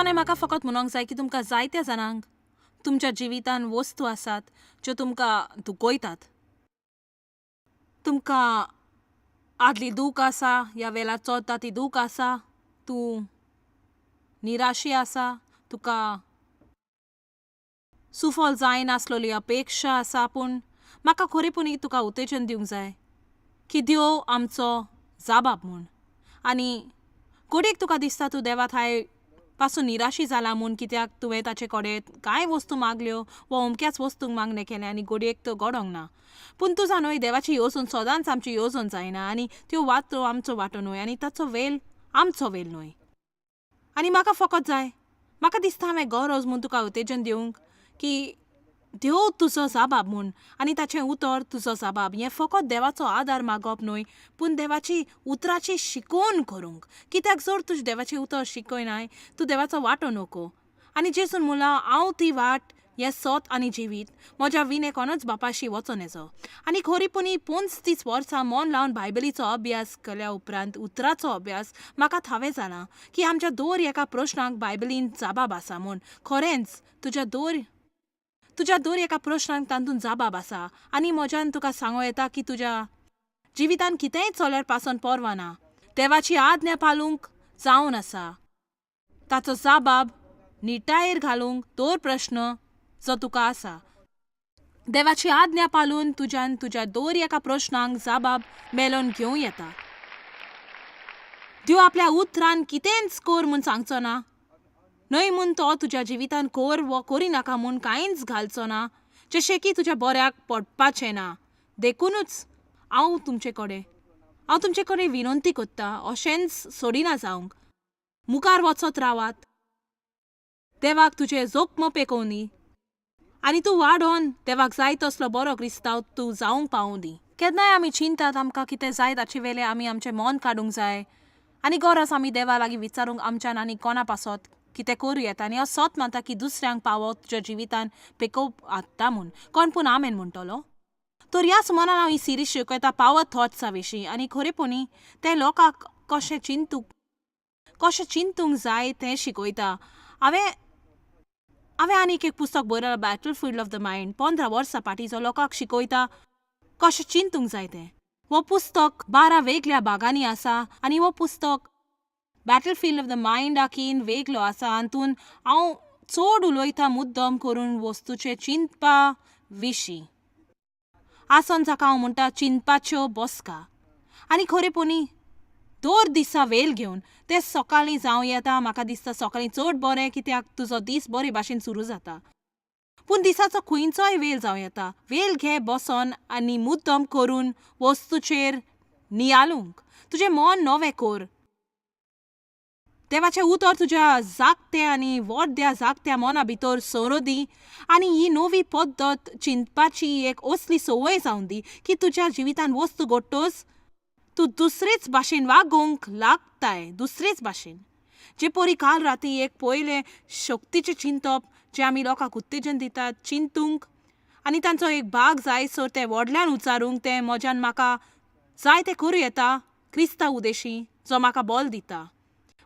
मोजाने म्हाका फकत म्हणूंक जाय की तुमकां जायत्या जाणांक तुमच्या जिवितान वस्तू आसात ज्यो तुमकां दुखयतात. तुमकां आदली दूख आसा ह्या वेळार चोरता ती दूख आसा, तूं निराशी आसा, तुका सुफल जायनासलेली अपेक्षा आसा. पूण म्हाका खरेपणी तुका उत्तेजन दिवंक जाय की देव आमचो जाबाब म्हूण. आनी घडयेक तुका दिसता तूं देवा थंय पासून निराशी जाला म्हूण, कित्याक तुवें ताचे कडेन कांय वस्तू मागल्यो वा अमक्याच वस्तूंक मागणें केलें आनी घडयेक तो घडोंक ना. पूण तूं जाणय देवाची येवजण सदांच आमची येवजण जायना आनी त्यो वाटो आमचो वाटो न्हय आनी ताचो वेल आमचो वेल न्हय. आनी म्हाका फकत जाय, म्हाका दिसता हांवें गरज म्हूण तुका उत्तेजन दिवंक की देव तुजो जाबाब म्हूण आनी ताचें उतर तुजो जाबाब. हें फकत देवाचो आदार मागप न्हय, पूण देवाची उतराची शिकोवन करूंक. कित्याक जर तुजें देवाचें उतर शिकयनाय तूं देवाचो वाटो नोको. आनी जेसून म्हणलां हांव ती वाट, हें सत आनी जिवीत, म्हज्या विणे कोणूच बापाशी वचोन येजो. आनी खरेपणी 35 वर्सां मन लावन बायबलीचो अभ्यास केल्या उपरांत उतराचो अभ्यास म्हाका थावें जालां की आमच्या दर एका प्रश्नाक बायबलीन जाबाब आसा म्हूण. खरेंच तुज्या दर एका प्रश्नाक तातूंत जाबाब आसा. आनी म्हज्यान तुका सांगूं येता की तुज्या जिवितान कितेंय चल्यार पासून पर्वा ना. देवाची आज्ञा पाळूंक जावन आसा. ताचो जाबाब निटायेर घालूंक दर प्रश्न जो तुका आसा. देवाची आज्ञा पाळून तुज्यान तुज्या दर एका प्रश्नांक जाबाब मेळोवन घेवं येता. देव आपल्या उतरान कितेंच कर म्हूण सांगचो ना. न्हय म्हूण तो तुज्या जिवितान कर वो करिनाका म्हूण कांयच घालचो ना, जशें की तुज्या बऱ्याक पडपाचें ना. देखूनच हांव तुमचे कडेन विनंती करता, अशेंच सोडिना जावंक. मुखार वचत रावात. देवाक तुजें जोखम पेकोवं दी आनी तूं वाडोन देवाक जाय तसलो बरो क्रिस्तांव तूं जावंक पावूं दी. केन्नाय आमी चिंतात आमकां कितें जाय ताचे वेले आमी आमचें मन काडूंक जाय आनी गरज आमी देवा लागीं विचारूंक आमच्यान आनी कोणा पासत कितें करूं येता. आनी असोत मानता की दुसऱ्यांक पावत तुज्या जिवितान पेकोवप आत्ता म्हूण. कोण पूण आमेन म्हणटलो. तर ह्या सुमारान हांव ही सिरीज शिकयता पावर थॉट्सा विशीं. आनी खरेपणी ते लोकांक कशें चिंतूंक जाय तें शिकयता. हांवें आनीक एक पुस्तक बरयलां, बॅटलफिल्ड ऑफ द मायंड. 15 वर्सां फाटीं लोकांक शिकयता कशें चिंतूंक जाय तें. हो पुस्तक 12 वेगळ्या भागांनी आसा आनी हो पुस्तक बॅटलफिल्ड ऑफ द मायंडाकीन वेगळो आसा. हातून हांव चड उलयता मुद्दम करून वस्तूचे चिंतपा विशीं. आसन जाका हांव म्हणटा चिंतपाच्यो बसका. आनी खरेपणी दर दिसा वेल घेवन ते सकाळीं जावं येता. म्हाका दिसता सकाळीं चड बरें, कित्याक तुजो दीस बरे भाशेन सुरू जाता. पूण दिसाचो खंयचोय वेल जावं येता. वेल घे बसोन आनी मुद्दम करून वस्तूचेर नियाळूंक. तुजें मन नवें कर. देवाचें उतर तुज्या जागत्या आनी व्हडल्या जागत्या मना भितर सोरो दी आनी ही नवी पद्दत चिंतपाची एक असली संवय जावन दी की तुज्या जिवितान वस्तू घडटोच तूं दुसरेच भाशेन वागोवंक लागताय. दुसरेच भाशेन जे परी काल राती एक पयलें शक्तीचें चिंतप जें आमी लोकांक उत्तेजन दितात चिंतूंक आनी तांचो एक भाग जायसर तें व्हडल्यान उचारूंक. तें म्हज्यान म्हाका जाय तें करूं येता क्रिस्तांव उदेशी जो म्हाका बल दिता.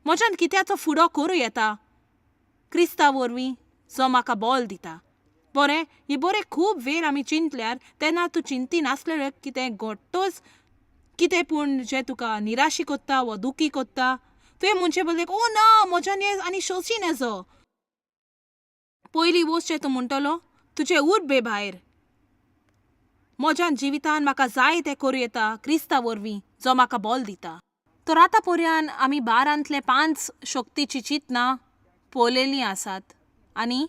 म्हज्यान कित्याचो फुडो करूं येता क्रिस्तांव वरवीं जो म्हाका बल दिता. बरें, ही बरें खूब वेळ आमी चिंतल्यार तेन्ना तूं चिंती नासलें कितें घडटोच कितें पूण जें तुका निराशी कोत्ता वा दुखी कोत्ता. तुवें म्हणचे बदलेक ओ ना म्हज्यान हें आनी सोंसी नजो. पयली वस्त जें तूं म्हणटलो तुजें उठ बे भायर. म्हज्यान जिवितान म्हाका जाय तें करूं येता क्रिस्तांव वरवीं जो म्हाका बल दिता. तर आतां पर्यान आमी 12तले 5 शक्तीची चिंतनां पळयलेलीं आसात आनी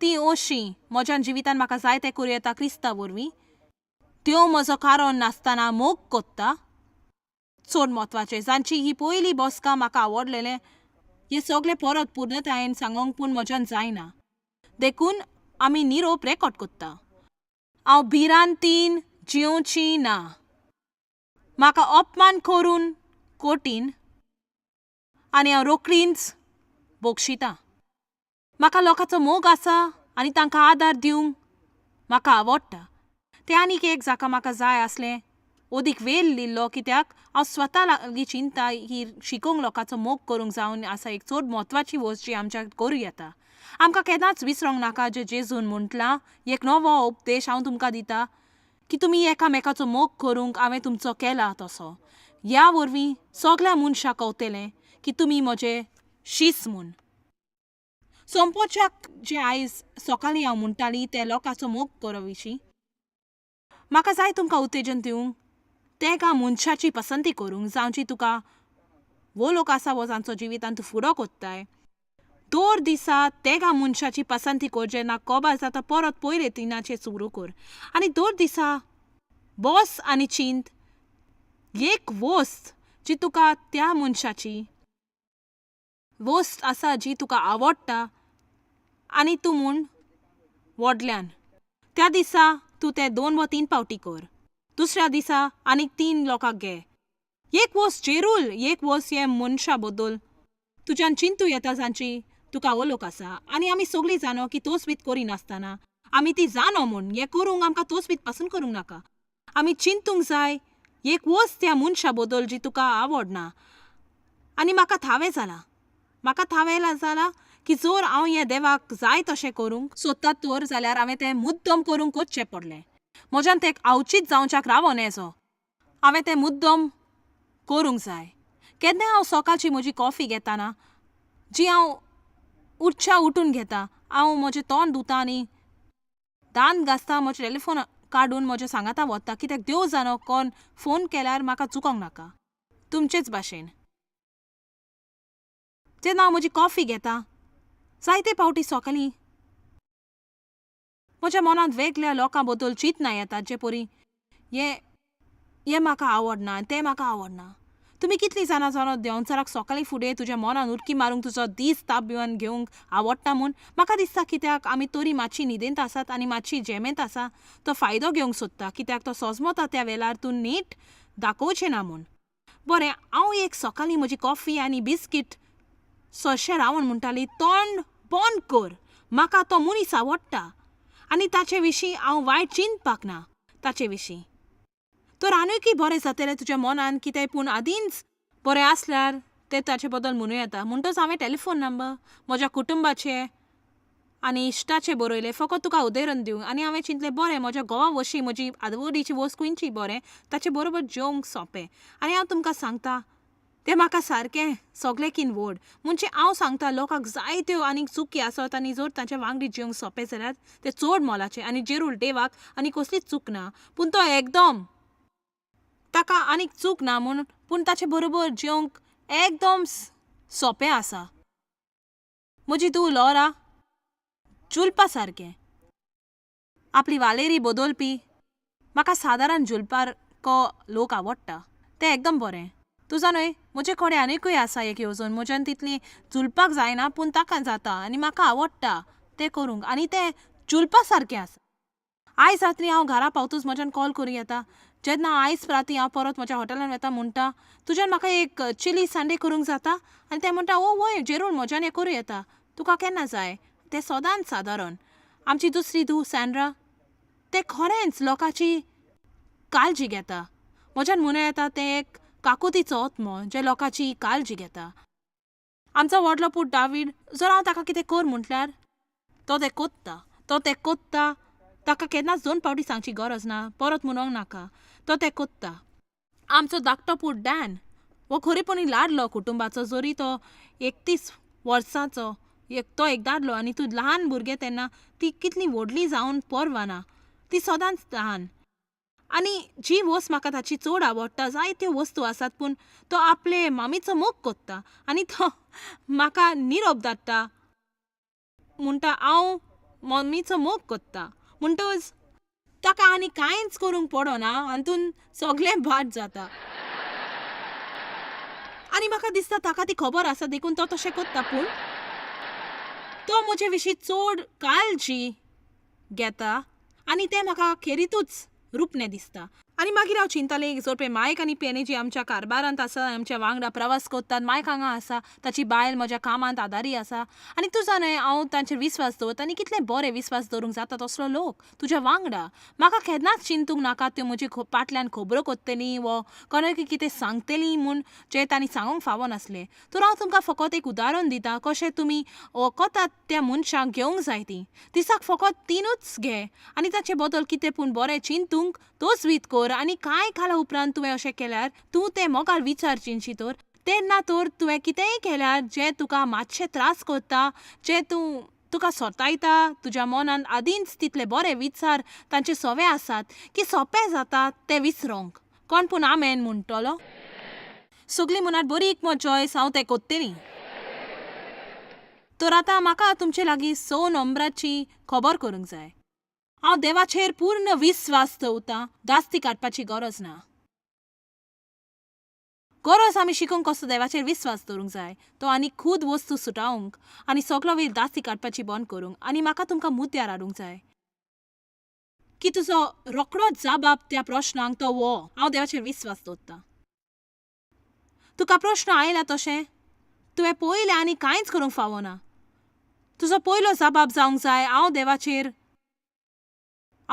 ती अशीं म्हज्यान जिवितान म्हाका जाय तें करूं येता क्रिस्तांव वरवीं. देव म्हजो कारण नासतना मोग कोत्ता. चड म्हत्वाचें जांची ही पयली बसका म्हाका आवडलेलें. हे सगळें परत पूर्णतायेन सांगूंक पूण म्हज्यान जायना. देखून आमी निरोप रेकॉर्ड कोत्ता. हांव भिरांतीन जिवची ना. म्हाका अपमान करून कोटीन आनी हांव रोखडींच बोगशितां. म्हाका लोकांचो मोग आसा आनी तांकां आदार दिवंक म्हाका आवडटा. तें आनीक एक जाका म्हाका जाय आसलें ओदीक वेळ लिल्लो कित्याक हांव स्वता लागीं चिंता ही शिकोंक लोकांचो मोग करूंक जावन आसा एक चड म्हत्वाची वस्त जी आमच्या करूं येता. आमकां केन्नाच विसरूंक नाका जे जेजून म्हटलां एक नवो उपदेश हांव तुमकां दितां की तुमी एकामेकाचो मोग करूंक हांवें तुमचो केला तसो. ह्या वरवीं सगल्या मनशाक कळटलें की तुमी म्हजे शीस म्हूण. सोंपोवच्याक जे आयज सकाळीं हांव म्हणटाली ते लोकांचो मोग करप विशीं म्हाका जाय तुमकां उत्तेजन दिवंक तेका मनशाची पसंती करूंक जावची तुका वो लोक आसा वो जांचो जिवितांत तूं फुडो कोत्ताय. दर दिसा तेगा मनशाची पसंती कर जेन्ना कोबार जाता परत पयले तिनाचेर सुरू कर. आनी दर दिसा बस आनी चिंत एक वस्त जी तुका त्या मनशाची वस्त आसा जी तुका आवडटा आनी तूं म्हूण व्हडल्यान त्या दिसा तूं तें 2 वा 3 पावटी कर. दुसऱ्या दिसा आनीक 3 लोकांक घे. एक वस्त जेरूल एक वस्त हे मनशा बद्दल तुज्यान चिंतू येता जांची तुका वळख आसा. आनी आमी सगळीं जाणो की तोच बीत करिनासतना आमी ती जाणो म्हूण हें करूंक आमकां तोच बीत पसंद करूंक नाका. आमी चिंतूंक जाय एक वस्त त्या मनशा बद्दल जी तुका आवडना. आनी म्हाका थावें जाला की जर हांव हें देवाक जाय तशें करूंक सोदता तर जाल्यार हांवें तें मुद्दम करूंक वचचें पडलें. म्हज्यान तें आवचीत जावच्याक रावो नजो. हांवें तें मुद्दम करूंक जाय. केन्नाय हांव सकाळची म्हजी कॉफी घेताना जी हांव उठून घेता हांव म्हजें तोंड धुता आनी दांत घासता म्हजें टॅलिफोन काडून म्हज्या सांगाता वता कित्याक देव जाणो कोण फोन केल्यार म्हाका चुकोंक नाका. तुमचेच भाशेन जेन्ना हांव म्हजी कॉफी घेता जायते पावटी सकाळीं म्हज्या मनांत वेगळ्या लोकां बद्दल चिंतना येतात जे परी हें म्हाका आवडना तें म्हाका आवडना. तुमी कितलीं जाणां जाणो देंवचाराक सकाळीं फुडें तुज्या मनान उडकी मारूंक तुजो दीस ताब्यान घेवंक आवडटा म्हूण म्हाका दिसता कित्याक आमी तरी मातशी न्हिदेंत आसात आनी मातशी जेमेंत आसा तो फायदो घेवंक सोदता कित्याक तो सोजमोता त्या वेळार तूं नीट दाखोवचें ना म्हूण. बरें हांव एक सकाळीं म्हजी कॉफी आनी बिस्कीट सोशें रावण म्हणटाली तोंड बंद कर. म्हाका तो मनीस आवडटा आनी ताचे विशीं हांव वायट चिंतपाक ना ताचे विशीं. तर आनीकय बरें जातलें तुज्या मनान कितें पूण आदींच बरें आसल्यार तें ताचे बद्दल म्हणूं येता. म्हणटच हांवें टॅलिफोन नंबर म्हज्या कुटुंबाचे आनी इश्टाचे बरयले फकत तुका उदाहरण दिवंक. आनी हांवें चिंतलें बरें म्हज्या घोवा वशी म्हजी आवडीची वस्त खंयची बरें ताचे बरोबर जेवंक सोंपें. आनी हांव तुमकां सांगता तें म्हाका सारकें सगळेकीन व्हड. म्हणजे हांव सांगता लोकांक जायत्यो आनीक चुकी आसत आनी जर तांचे वांगडी जेवंक सोंपें जाल्यार तें चड मोलाचें आनी जेरूल देवाक आनी कसलीच चूक ना. पूण तो एकदम ताका आनीक चूक ना म्हूण पूण ताचे बरोबर जेवंक एकदम सोंपें आसा. म्हजी तूं लॉरा जुलपा सारकें आपली वालेरी बदलपी. म्हाका सादारण जुलपाको लोक आवडटा तें एकदम बरें. तूं जाणय म्हजे कडेन आनीकूय आसा एक येवजण म्हज्यान तितली जुलपाक जायना पूण ताका जाता आनी म्हाका आवडटा तें करूंक आनी तें जुलपा सारकें आसा. आयज रात्री हांव घरा पावतूच म्हज्यान कॉल करूं येता. जेन्ना आयज राती हांव परत म्हज्या हॉटेलान वेता म्हणटा तुज्यान म्हाका एक चिली संडे करूंक जाता आनी तें म्हणटा ओ वय जेरूल म्हज्यान हें करूं येता. तुका केन्ना जाय तें सदांच सादारण. आमची दुसरी धूव सँड्रा तें खरेंच लोकांची काळजी घेता. म्हज्यान म्हणूं येता तें एक काकुतीचो आत्मो जे लोकांची काळजी घेता. आमचो व्हडलो पूत डावीड जर हांव ताका कितें कर म्हटल्यार तो तें कोत्ता. ताका केन्नाच 2 पावटी सांगची गरज ना परत म्हणूंक नाका तो तें कोत्ता. आमचो धाकटो पूत डॅन हो खरेपणी लाडलो कुटुंबाचो जरी तो 31 वर्सांचो तो एक दादलो आनी तूं ल्हान भुरगें तेन्ना ती कितली व्हडली जावन परवाना ती सदांच ल्हान. आनी जी वस्त म्हाका ताची चड आवडटा जायत्यो वस्तू आसात पूण तो आपले मामीचो मोग कोत्ता आनी तो म्हाका निरोप धाडटा म्हणटा हांव मम्मीचो मोग कोत्ता म्हणटच ताका आनी कांयच करूंक पडना हातून सगळें बाट जाता. आनी म्हाका दिसता ताका ती खबर आसा देखून तो तशें कोत्ता. पूण तो म्हजे विशीं चड काळजी घेता आनी तें म्हाका खेरीतूच रुपणें दिसता. आनी मागीर हांव चिंतलें जोर पळय मायक आनी पेने जी आमच्या कारबारांत आसा आमच्या वांगडा प्रवास करतात मायक हांगा आसा ताची बायल म्हज्या कामांत आदारी आसा आनी तूं जाणा हांव तांचेर विस्वास दवरता आनी कितले बरें विस्वास दवरूंक जाता तसलो लोक तुज्या वांगडा म्हाका केन्नाच चिंतूंक नाका त्यो म्हजे फाटल्यान खबरो करतलीं वो कोणाक कितें सांगतलीं म्हूण जें तांणी सांगूंक फावो नासलें तर हांव तुमकां फकत एक उदाहरण दितां कशें तुमी वखदां त्या मनशाक घेवंक जाय ती दिसाक फकत 3च घे आनी ताचे बदल कितें पूण बरें चिंतूंक तोच वीत कर आनी कांय काला उपरांत तुवें अशें केल्यार तूं तें मोगाल विचारचींशी तर तेन्ना तर तुवें कितेंय केल्यार जें तुका मातशें त्रास करता जें तुका सोतायता तुज्या मनांत आदींच तितले बरे विचार तांचे सवे आसात की सोंपें जाता तें विसरोंक कोण पूण आमेन म्हणटलो सगळीं मनांत बरी एकमत चॉयस हांव तें कोत्तेली तर आतां म्हाका तुमचे लागीं 6 नंबराची खबर करूंक जाय हांव देवाचेर पूर्ण विस्वास दवरतां दास्ती काडपाची गरज ना गरज आमी शिकूंक कसो देवाचेर विस्वास दवरूंक जाय तो आनी खूद वस्तू सुटावंक आनी सगळो वेळ दास्ती काडपाची बंद करूंक आनी म्हाका तुमकां मुद्द्यार हाडूंक जाय की तुजो रोखडोच जाबाब त्या प्रश्नांक तो वो हांव देवाचेर विस्वास दवरतां तुका प्रश्न आयला तशें तुवें पयलें आनी कांयच करूंक फावो ना तुजो पयलो जाबाब जावंक जाय हांव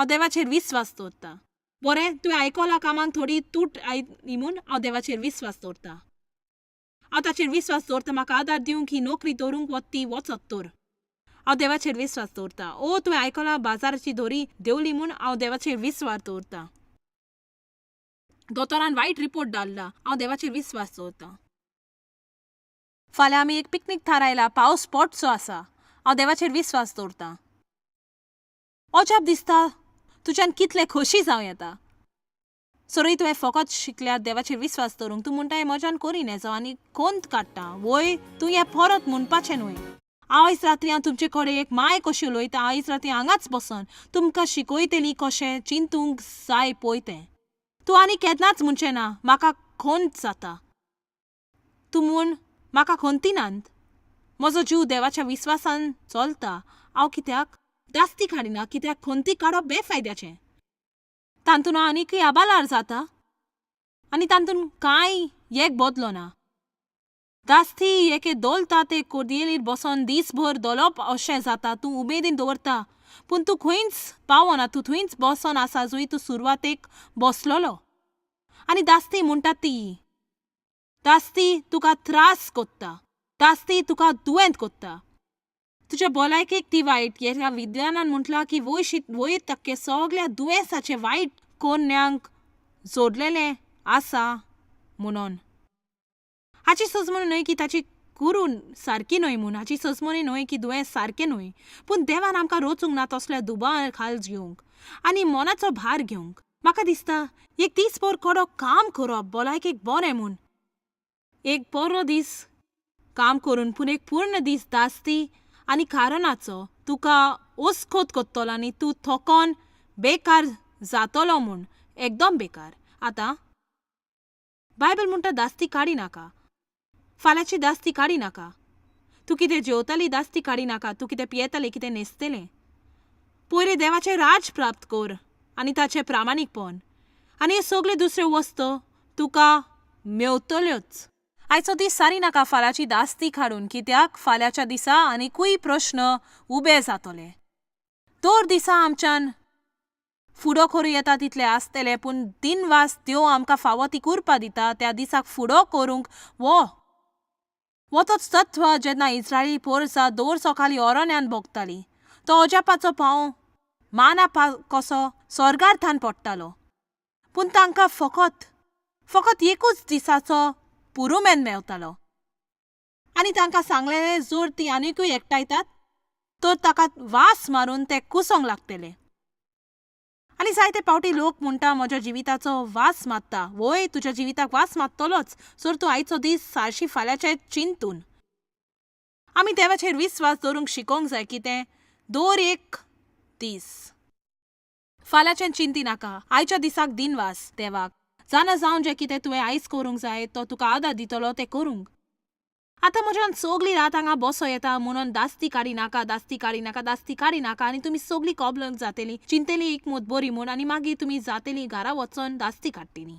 देवाचेर विस्वास दवरतां बरें तुवें आयकलां कामांक थोडी तूट आयली म्हूण हांव देवाचेर विस्वास दवरतां हांव ताचेर विस्वास दवरतां म्हाका आदार दिवंक ही नोकरी दवरूंक वती वचत तर हांव देवाचेर विस्वास दवरतां तुवें आयकलां बाजाराची दोरी देंवली म्हूण हांव देवाचेर विस्वास दवरतां दोतोरान वायट रिपोर्ट धाडला हांव देवाचेर विस्वास दवरतां फाल्यां आमी एक पिकनीक थारायला पावस पडचो आसा हांव देवाचेर विस्वास दवरतां अजाप दिसता तुज्यान कितले खोशी जावं येता सरोय तुवें फकत शिकल्यार देवाचेर विस्वास दवरूंक तूं म्हणटा हें मजान करीन हेजो आनी खोंत काडटा वय तूं हें परत म्हणपाचें न्हय आयज रात्री हांव तुमचे कडेन एक माय कशी उलयता आयज रात्री हांगाच बसन तुमकां शिकयतली कशें चिंतूंक जाय पळय तें तूं आनी केन्नाच म्हणचें ना म्हाका खोंत जाता तूं म्हूण म्हाका खोंतिनांत म्हजो जीव देवाच्या विस्वासान चलता हांव कित्याक दास्ती काडिना कित्याक खोंती काडप बेफायद्याचें तांतून हांव आनीकय आबालार जाता आनी तांतून कांय एक बदलो ना दास्ती एके दोलता ते कोदयेलीर बसोन दीसभर दोलप अशें जाता तूं उमेदीन दवरता पूण तूं खंयच पावना तूं थंयच बसोन आसा जंय तूं सुरवातेक बसलोलो आनी दास्ती म्हणटा ती दास्ती तुका त्रास कोत्ता दास्ती तुका दुयेंत कोत्ता तुज्या भलायकेक ती वायट ह्या विज्ञानान म्हटलां की 80% सगळ्या दुयेंसाचे वायट कोन्यांक जोडलेले आसा म्हणून हाची सजमणी न्हय की ताची करून सारकी न्हय म्हूण हाची सजमणी न्हय की दुयेंस सारकें न्हय पूण देवान आमकां रोचूंक ना तसल्या दुबार खाल घेवंक आनी मनाचो भार घेवंक म्हाका दिसता एक दीसभर कडक काम करप भलायकेक बरें म्हूण एक बरो दीस काम करून पूण एक पूर्ण दीस दास्ती आनी कारणाचो तुका ओस्कोत कोत्तलो आनी तूं थकोन बेकार जातलो म्हूण एकदम बेकार आतां बायबल म्हणटा दास्ती काडी नाका फाल्यांची दास्ती काडी नाका तूं कितें जेवतली दास्ती काडी नाका तूं कितें पियेतलें कितें न्हेसतलें पयलीं देवाचें राज प्राप्त कर आनी ताचें प्रामाणीकपण आनी हे सगळे दुसऱ्यो वस्तू तुका मेवतल्योच आयचो दीस सारी नाका फाल्यांची दास्ती काडून कित्याक फाल्यांच्या दिसा आनीकूय प्रश्न उबे जातले दर दिसा आमच्यान फुडो करूं येता तितले आसतले पूण दिनवास देव आमकां फावो ती करपा दिता त्या दिसाक फुडो करूंक वो तोच तत्व जेन्ना इस्रायली पोरसां दोर सकाळीं अरण्यान भोगतालीं तो अजापाचो पांव माना कसो स्वर्गार्थान पडटालो पूण तांकां फकत एकूच दिसाचो पुरुमेन मेवतालो आनी तांकां सांगलेलें जोर ती आनीकूय एकठांयतात तर ताका वास मारून ते कुसोंक लागतले आनी जायते पावटी लोक म्हणटा म्हज्या जिविताचो वास मारता वय तुज्या जिविताक वास मारतलोच जर तूं आयचो दीस सारशी फाल्यांचे चिंतून आमी देवाचेर विस्वास दवरूंक शिकोवंक जाय कितें दर एक दीस फाल्यांचें चिंती नाका आयच्या दिसाक दिनवास देवाक जाणा जावन जें कितें तुवें आयज करूंक जाय तो तुका आदार दितलो तें करूंक आतां म्हज्यान सगळीं रात हांगा बसो येता म्हणून दास्ती काडी नाका दास्ती काडी नाका दास्ती काडी नाका आनी तुमी सगळीं कॉबलक जातेलीं चिंतेली एक मूद बरी म्हूण आनी मागीर तुमी जातेलीं घरा वचोन दास्ती काडटलीं.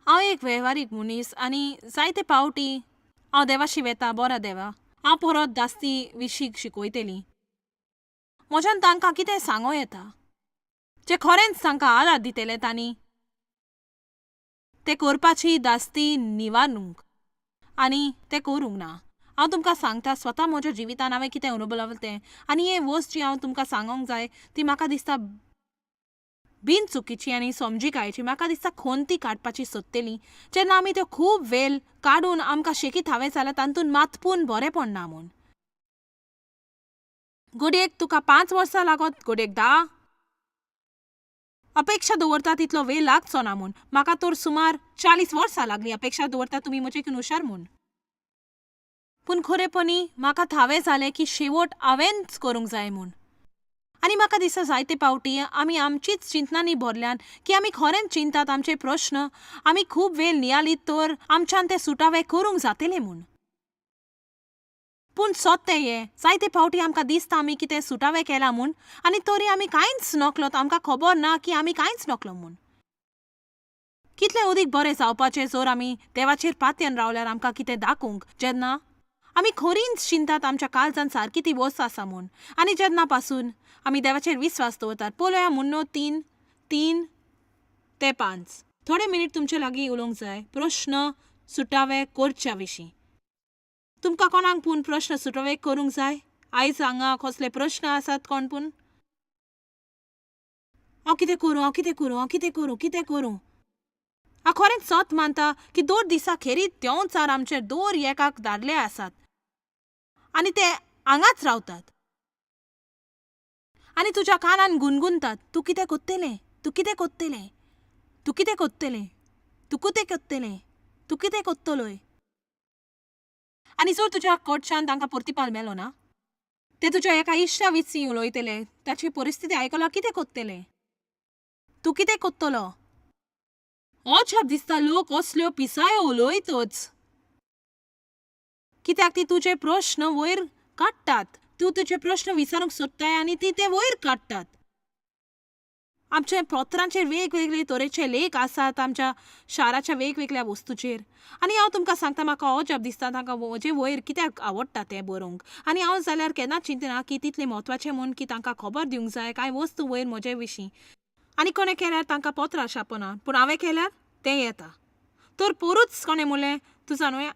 हांव एक वेव्हारीक मनीस आनी जायते पावटी हांव देवाशी वेता बरो देवा हांव परत दास्ती विशीं शिकयतलीं. म्हज्यान तांकां कितें सांगो येता जे खरेंच तांकां आदार दितले तांणी ते करपाची दास्ती निवारूंक आनी ते करूंक ना. हांव तुमकां सांगता स्वता म्हज्या जिवितान हांवें कितें अनुभवलां तें आनी हे वस्त जी हांव तुमकां सांगोंक जाय ती म्हाका दिसता बिन चुकीची आनी समजिकायेची. म्हाका दिसता खोंती काडपाची सोदतलीं जेन्ना आमी त्यो खूब वेळ काडून आमकां शेकीत हांवें जाल्यार तातूंत मातपून बरें पडना म्हूण. घडयेक तुका 5 वर्सां लागत घडयेक 10 अपेक्षा दवरता तितलो वेळ लागचो ना म्हूण. म्हाका तर सुमार 40 वर्सां लागलीं अपेक्षा दवरता तुमी म्हजेकून हुशार म्हूण. पूण खरेपणी म्हाका थावें जालें की शेवट हांवेंच करूंक जाय म्हूण. आनी म्हाका दिसता जायते पावटी आमी आमचीच चिंतनांनी भरल्यान की आमी खरेंच चिंतात आमचे प्रश्न आमी खूब वेळ नियालीत तर आमच्यान ते सुटावे करूंक जातले म्हूण. पूण सोत्तें हें जायते फावटी आमकां दिसता आमी कितें सुटावें केलां म्हूण आनी तरी आमी कांयच नकलोत आमकां खबर ना की आमी कांयच नकलो म्हूण. कितलें अदीक बरें जावपाचें जर आमी देवाचेर पातयेन रावल्यार आमकां कितें दाखोवंक जेन्ना आमी खरींच चिंतात आमच्या काळजान सारकी ती वस्त आसा म्हूण. आनी जेन्ना पासून आमी देवाचेर विस्वास दवरतात पळोवया मुन्नो 3:3-5 थोडे मिनीट तुमचे लागीं उलोवंक जाय प्रश्न सुटावे करच्या विशीं. तुमकां कोणाक पूण प्रश्न सुटावे करूंक जाय आयज हांगा कसले प्रश्न आसात कोण पूण हांव कितें करूं हांव कितें करूं हांव कितें करूं कितें करूं. हांव खरेंच सत मानता की 2 दिसा खेरीत देंवचार आमचे 2 एकाक धाडले आसात आनी ते हांगाच रावतात आनी तुज्या कानान गुणगुंतात तूं कितें कोत्तेलें तूं कितें कोत्तेलें तूं कितें कोत्तेलें तूं कितें कोत्तेलें तूं कितें कोत्तलोय. आनी जर तुज्या कडच्यान तांकां परतिपाल मेलो ना ते तुज्या एका इश्टा विशीं उलयतले ताची परिस्थिती आयकला कितें कोत्तेलें तूं कितें कोत्तलो. अजाप दिसता लोक असल्यो पिसायो उलयतच कित्याक ती तुजे प्रश्न वयर काडटात. तूं तुजे प्रश्न विचारूंक सोदताय आनी ती ते वयर काडटात. आमच्या पत्रांचेर वेगवेगळे तरेचे लेख आसात आमच्या शाराच्या वेगवेगळ्या वस्तूचेर आनी हांव तुमकां सांगता म्हाका अजाप दिसता तांकां म्हजे वयर कित्याक आवडटा तें बरोवंक. आनी हांव जाल्यार केन्नाच चिंतना की तितलें म्हत्वाचें म्हूण की तांकां खबर दिवंक जाय कांय वस्तू वयर म्हजे विशीं आनी कोणें केल्यार तांकां पत्रां छापना पूण हांवें केल्यार तें येता. तर पोरूच कोणें म्हणलें तूं जाणूय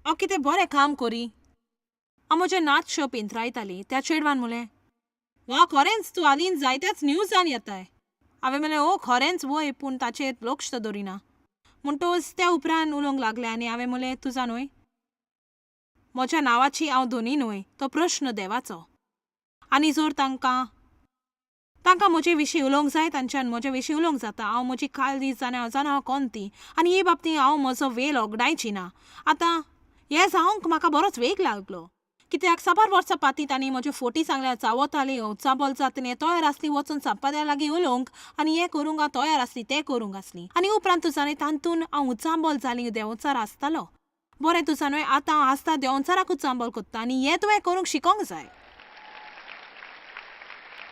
हांव कितें बरें काम करी हांव म्हजें नाच शो पिंजरायतालीं त्या चेडवान म्हणलें वा खरेंच तूं हालीं जायत्याच न्यूजान येताय. हांवें म्हणलें ओ खरेंच वय पूण ताचेर लक्ष दवरिना म्हणटोच त्या उपरांत उलोवंक लागलें आनी हांवें म्हणलें तूं जाणूय म्हज्या नांवाची हांव धोनी न्हय तो प्रश्न देवाचो आनी जर तांकां म्हजे विशीं उलोवंक जाय तांच्यान म्हजे विशीं उलोवंक जाता. हांव म्हजी काळजी जाणा हांव कोणती आनी हे बाबतींत हांव म्हजो वेळ ओगडायची ना. आतां हें जावंक म्हाका बरोच वेग लागलो कित्याक साबार वर्सां पाती तांणी म्हज्यो फोटी सांगल्यार चावताली उचाबल जातलें तयार आसली वचून संपाद्या लागीं उलोवंक आनी हें करूंक हांव तयार आसली तें करूंक आसली आनी उपरांत तूं जाणें तातूंत हांव उचांबल जाली देंवचार आसतालो. बरें तूं जाणूय आतां हांव आसता देंवचाराकूच उचांबल कोत्ता आनी हें तुवें करूंक शिकोंक जाय.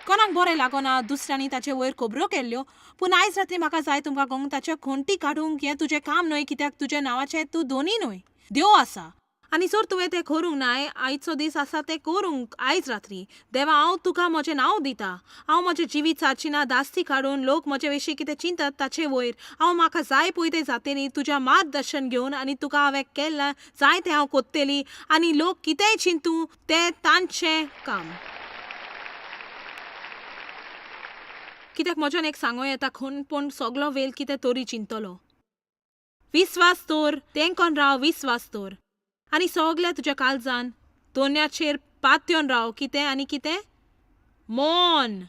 कोणाक बरें लागना दुसऱ्यांनी ताचे वयर खबरो केल्ल्यो पूण आयज राती म्हाका जाय तुमकां कळोवंक ताचे खोंटी काडूंक हें तुजें काम न्हय कित्याक तुजे नांवाचें तूं धोनी न्हय देव आसा. आनी जर तुवें तें करूंक नाय आयचो दीस आसा तें करूंक आयज रात्री देवा हांव तुका म्हजें नांव दिता. हांव म्हजें जिवीत सारचिना दास्ती काडून लोक म्हजे विशीं कितें चिंतात ताचे वयर हांव म्हाका जाय पळय तें जातलीं तुज्या मार्गदर्शन घेवन आनी तुका हांवें केलां जाय तें हांव कोत्तेली आनी लोक कितेंय चिंतू तें तांचें काम. कित्याक म्हज्यान एक सांगो येता खणपण सगलो वेळ कितें तरी चिंतलो. विस्वास दवर तेंकोन राव विस्वास दवर आनी सगल्या तुज्या काळजान दोन्याचेर पातयेवन राव कितें आनी कितें मौन.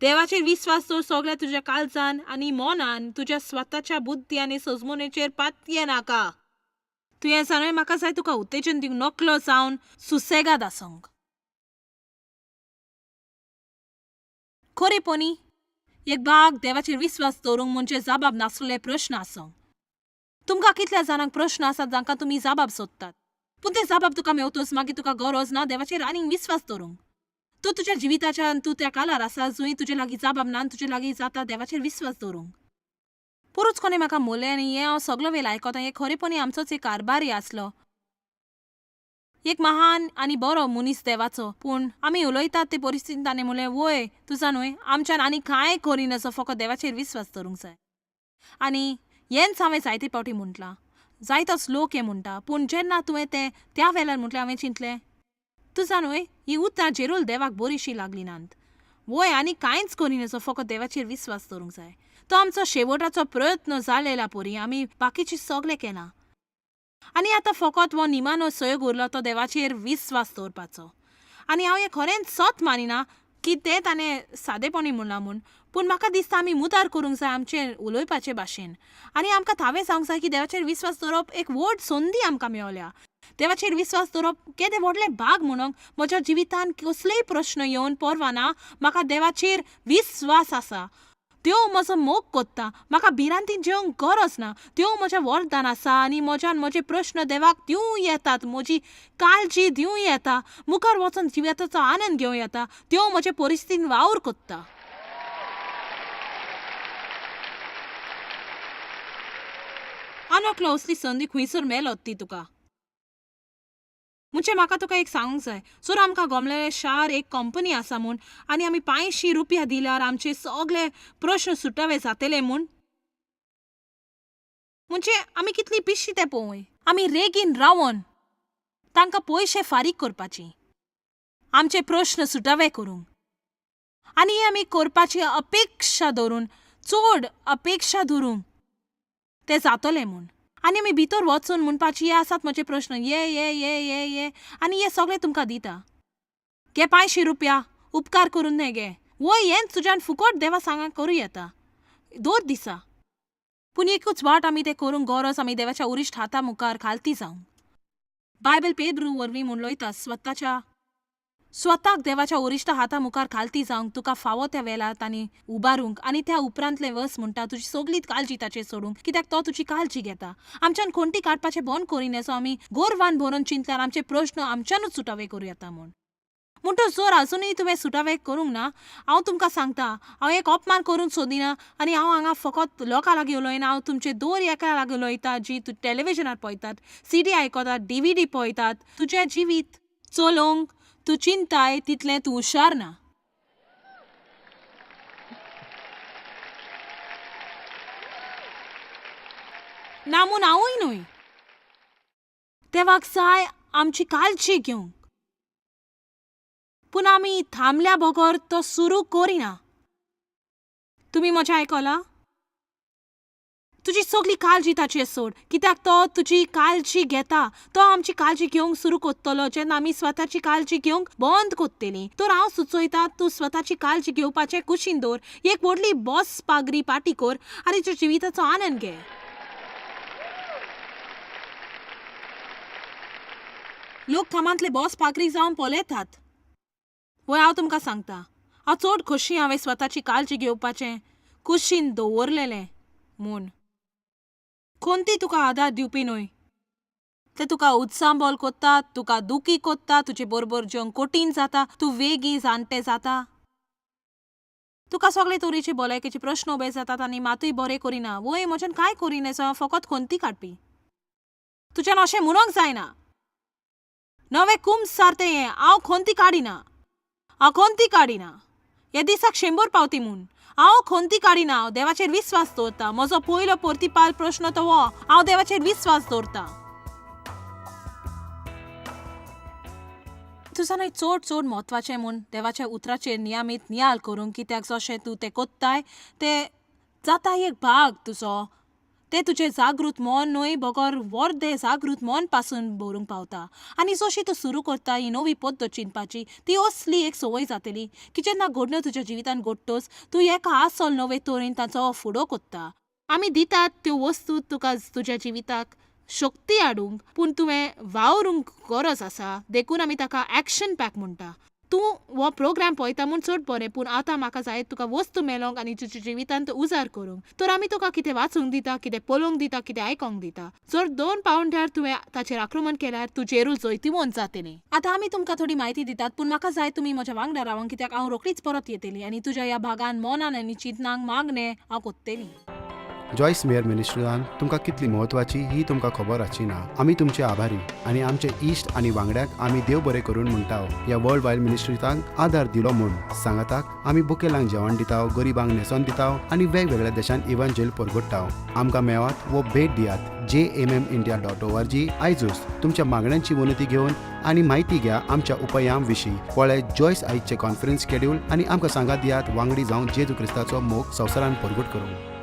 देवाचेर विस्वास दवर सगल्या तुज्या काळजान आनी मौनान तुज्या स्वताच्या बुद्धी आनी सजमोनेचेर पातये नाका. तूं हें जाणूय म्हाका जाय तुका उत्तेजन दिवंक नकलो जावन सुसेगाद आसोंक. खरेपणी एक भाग देवाचेर विस्वास दवरूंक म्हणजे जबाब नासलेले प्रश्न आसोंक. तुमकां कितल्या जाणांक प्रश्न आसात जांकां तुमी जबाब सोदतात, पूण ते जबाब तुका मेवतोच मागीर तुका गरज ना देवाचेर आनीक विस्वास दवरूंक. तूं तुज्या जिविताच्यान तूं त्या कालार आसा जंय तुजे लागीं जबाब ना आनी तुजे लागीं जाता देवाचेर विस्वास दवरूंक. पोरूच कोणें म्हाका म्हणलें आनी हें हांव सगलो वेळ आयकोतां, हें खरेपणी आमचोच एक कारबारी आसलो, एक महान आनी बरो मनीस देवाचो. पूण आमी उलयतात ते परिस्थितींत ताणें म्हणलें, वय तुजा न्हय आमच्यान आनी कांय करिनासो, फकत देवाचेर विस्वास दवरूंक जाय. आनी हेंच हांवें जायते फावटी म्हटलां, जायतोच लोक हें म्हणटा. पूण जेन्ना तुवें तें त्या वेळार म्हटलें हांवें चिंतलें, तुजा न्हय हीं उतरां जेरूल देवाक बरीशीं लागलीं नात. वय आनी कांयच करिनासो, फकत देवाचेर विस्वास दवरूंक जाय. तो आमचो शेवटाचो प्रयत्न जालेला परी आमी बाकीचें सगलें केलां. आनी आतां फकत हो निमाणो सयोग उरलो तो देवाचेर विस्वास दवरपाचो. आनी हांव हें खरेंच सत मानिना की तें ताणें सादेपणी म्हणलां म्हूण, पूण म्हाका दिसता आमी मुदार करूंक जाय आमचे उलोवपाचे भाशेन. आनी आमकां थावें जावंक जाय की देवाचेर विस्वास दवरप एक व्हड संदी आमकां मेवल्या. देवाचेर विस्वास दवरप केदें व्हडलें भाग म्हणून म्हज्या जिवितांत कसलेय प्रश्न येवन परवा ना, म्हाका देवाचेर विस्वास आसा. देव म्हजो मोग कोत्ता, म्हाका भिरांतीन जेवंक गरज ना. देव म्हजें वरदान आसा आनी म्हज्यान म्हजे प्रश्न देवाक दिवं येतात, म्हजी काळजी दिवं येता, मुखार वचून जिविताचो आनंद घेवं येता. देव म्हजे परिस्थितीन वावर कोत्ता. आनोकलो असली संदी खंयसर मेलोत ती तुका. म्हणजे म्हाका तुका एक सांगूंक जाय, जर आमकां गमलेले शार एक कंपनी आसा म्हूण आनी आमी ₹500 दिल्यार आमचे सगळे प्रश्न सुटावे जातले म्हूण, म्हणजे आमी कितली पिशी तें पळोवंय. आमी रेगीन रावन तांकां पयशे फारीक करपाची, आमचे प्रश्न सुटावे करूंक. आनी हे आमी करपाची अपेक्षा दवरून, चड अपेक्षा धरून तें जातलें म्हूण. आनी आमी भितर वचून म्हणपाची हे आसात म्हजे प्रश्न, ये ये ये ये ये आनी हे सगळे तुमकां दिता. घे ₹500 उपकार करून न्हय गे, वय हेंच तुज्यान फुकट देवा सांगाक करूं येता, दोन दिसा. पूण एकूच वाट आमी तें करूंक गरज, आमी देवाच्या उरिश्ट हाता मुखार खालती जावंक. बायबल पेद्रू वरवीं म्हणलोयता, स्वताक देवाच्या उरिश्ट हाता मुखार खालती जावंक, तुका फावो त्या वेळार तांणी उबारूंक. आनी त्या उपरांतले वर्स म्हणटा तुजी सगळी काळजी ताचेर सोडूंक, कित्याक तो तुजी काळजी घेता. आमच्यान खोंटी काडपाचें बंद करिनासो, आमी गोरवान भरून चिंतल्यार आमचे प्रश्न आमच्यानूच सुटावे करूं येता म्हूण. म्हणटच जर अजुनूय तुवें सुटावे करूंक ना, हांव तुमकां सांगता, हांव एक अपमान करून सोदिना आनी हांव हांगा फकत लोकां लागीं उलयना, हांव तुमचे दर एका लागीं उलयता जी टॅलिव्हिजनार पळयतात, CD आयकतात, DVD पळयतात. तुजें जिवीत चलोवंक तूं चिंताय तितलें तूं हुशार ना. ना म्हूण हांवूय न्हय. देवाक जाय आमची काळजी घेवंक, पूण आमी थांबल्या बगर तो सुरू करिना. तुमी म्हजें आयकलां? तुजी सगळी काळजी ताचेर सोड, कित्याक तो तुजी काळजी घेता. तो आमची काळजी घेवंक सुरू करतलो जेन्ना आमी स्वताची काळजी घेवंक बंद करतलीं. तर हांव सुचयतां, तूं स्वताची काळजी घेवपाचें कुशीन दवर, एक व्हडली बॉस पागरी पार्टी कर आनी तुज्या जिविताचो आनंद घे. लोक कामांतले बॉस पागरी जावन पोलेतात. वय हांव तुमकां सांगता, हांव चड खोशी हांवें स्वताची काळजी घेवपाचें कुशीन दवरलेलें म्हूण. कोणती तुका आदार दिवपी न्हय, ते तुका उत्सांबोल कोत्तात, तुका दुखी कोत्ता, तुजे बरोबर जेवंक कठीण जाता, तूं वेगीं जाणटें जाता, तुका सगळे तरेचे भलायकेचे प्रश्न उबे जातात आनी मातूय बरें करिना. वय म्हज्यान कांय करिनासो, हांव फकत खोंती काडपी. तुज्यान अशें म्हणूंक जायना, नवें कुंभ सारतें हें, हांव खोंती काडिना, हांव खोंती काडिना. हे दिसाक 100 पावती म्हूण हांव खोंती काडिना. हांव देवाचेर विस्वास दवरता. म्हजो पयलो परतीपाल प्रश्न तो हो, हांव देवाचेर विस्वास दवरता. तुजा न्हय चड म्हत्वाचें म्हूण देवाच्या उतराचेर नियमीत नियाल करूंक, कित्याक जशें तूं तें कोत्ताय तें जाता एक भाग तुजो. तें तुजें जागृत मन न्हय बगर वर्दें जागृत मन पासून भरूंक पावता. आनी जशी तूं सुरू करता ही नवी पद्दत चिंतपाची, ती असली एक संवय जातली की जेन्ना घडण्यो तुज्या जिवितांत घडटोच तूं एका आसल नवे तरेन ताचो फुडो कोत्ता. आमी दितात त्यो वस्तू तुका तुज्या जिविताक शक्ती हाडूंक, पूण तुवें वावरूंक गरज आसा, देखून आमी ताका एक्शन पॅक म्हणटा. तूं हो प्रोग्राम पळयता म्हूण चड बरें, पूण आतां म्हाका जाय तुका वस्तू मेळोंक आनी तुज्या जिवितांत उजार करूंक. तर आमी तुका कितें वाचूंक दिता, कितें पळोवंक दिता, कितें आयकोंक दिता. जर 2 पावंड्यार तुवें ताचेर आक्रमण केल्यार तुजेरूय जैतिवंत जातली. आतां आमी तुमकां थोडी म्हायती दितात, पूण म्हाका जाय तुमी म्हज्या वांगडा रावंक, कित्याक हांव रोखडीच परत येतली आनी तुज्या ह्या भागान मोनान आनी चिंतनाक मागणें हांव कोत्तेली. जॉयस मेयर मिनिस्ट्रीजान तुमकां कितली म्हत्वाची ही तुमकां खबर आसची ना. आमी तुमचे आभारी आनी आमचे इश्ट आनी वांगड्याक आमी देव बरें करून म्हणटाव. ह्या वर्ल्ड वायड मिनिस्ट्रीजांक आदार दिलो म्हूण सांगाताक आमी बुकेलांक जेवण दिताव, गरिबांक न्हेसोन दिताव आनी वेगवेगळ्या देशांत इव्हँजल परगटाव. आमकां मेळात वो भेट दियात jmmindia.org. आयजूच तुमच्या मागण्यांची वनती घेवन आनी म्हायती घ्या आमच्या उपायां विशीं. पळय जॉयस आयजचे कॉन्फरन्स शेड्यूल आनी आमकां सांगात दियात वांगडी जावन जेजू क्रिस्ताचो मोग संवसारान परगट करूंक.